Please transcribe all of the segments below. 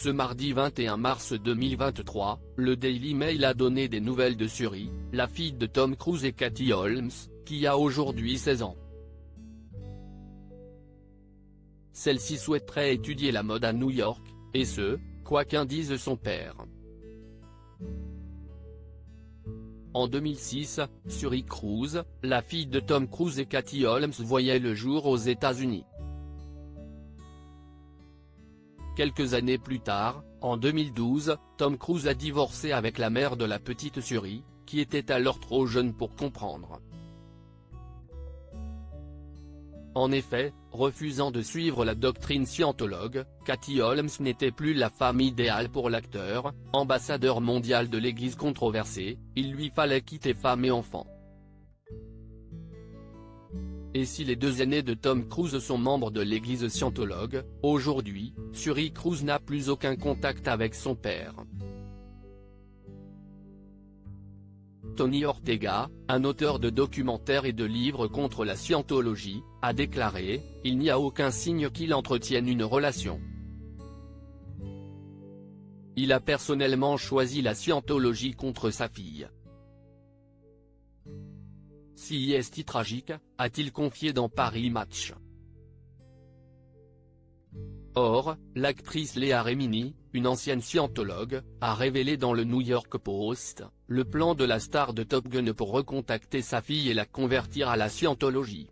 Ce mardi 21 mars 2023, le Daily Mail a donné des nouvelles de Suri, la fille de Tom Cruise et Katie Holmes, qui a aujourd'hui 16 ans. Celle-ci souhaiterait étudier la mode à New York, et ce, quoi qu'en dise son père. En 2006, Suri Cruise, la fille de Tom Cruise et Katie Holmes voyait le jour aux États-Unis. Quelques années plus tard, en 2012, Tom Cruise a divorcé avec la mère de la petite Suri, qui était alors trop jeune pour comprendre. En effet, refusant de suivre la doctrine scientologue, Katie Holmes n'était plus la femme idéale pour l'acteur, ambassadeur mondial de l'Église controversée, il lui fallait quitter femme et enfants. Et si les deux aînés de Tom Cruise sont membres de l'Église scientologue, aujourd'hui, Suri Cruise n'a plus aucun contact avec son père. Tony Ortega, un auteur de documentaires et de livres contre la scientologie, a déclaré « Il n'y a aucun signe qu'il entretienne une relation. Il a personnellement choisi la scientologie contre sa fille. » Si est-il tragique, a-t-il confié dans Paris Match. Or, l'actrice Léa Remini, une ancienne scientologue, a révélé dans le New York Post, le plan de la star de Top Gun pour recontacter sa fille et la convertir à la scientologie.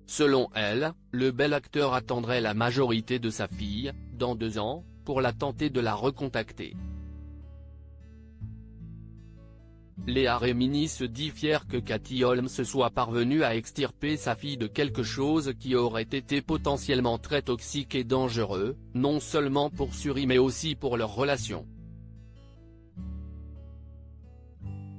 Selon elle, le bel acteur attendrait la majorité de sa fille, dans 2 ans, pour la tenter de la recontacter. Léa Remini se dit fière que Katie Holmes soit parvenue à extirper sa fille de quelque chose qui aurait été potentiellement très toxique et dangereux, non seulement pour Suri mais aussi pour leur relation.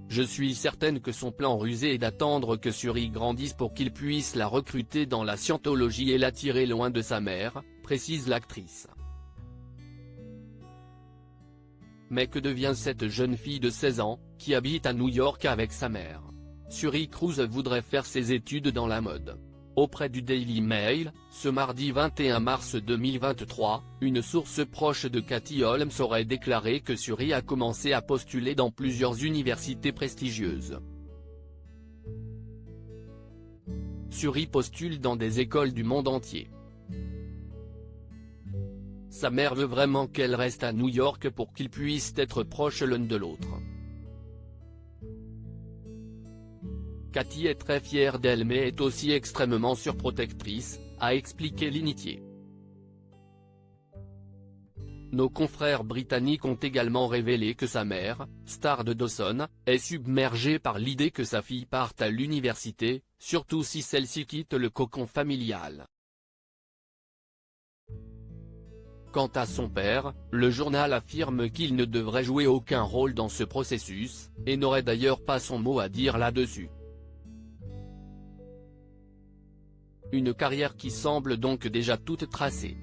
Je suis certaine que son plan rusé est d'attendre que Suri grandisse pour qu'il puisse la recruter dans la scientologie et l'attirer loin de sa mère, précise l'actrice. Mais que devient cette jeune fille de 16 ans, qui habite à New York avec sa mère? Suri Cruise voudrait faire ses études dans la mode. Auprès du Daily Mail, ce mardi 21 mars 2023, une source proche de Katie Holmes aurait déclaré que Suri a commencé à postuler dans plusieurs universités prestigieuses. Suri postule dans des écoles du monde entier. Sa mère veut vraiment qu'elle reste à New York pour qu'ils puissent être proches l'un de l'autre. Katie est très fière d'elle mais est aussi extrêmement surprotectrice, a expliqué l'initié. Nos confrères britanniques ont également révélé que sa mère, star de Dawson, est submergée par l'idée que sa fille parte à l'université, surtout si celle-ci quitte le cocon familial. Quant à son père, le journal affirme qu'il ne devrait jouer aucun rôle dans ce processus, et n'aurait d'ailleurs pas son mot à dire là-dessus. Une carrière qui semble donc déjà toute tracée.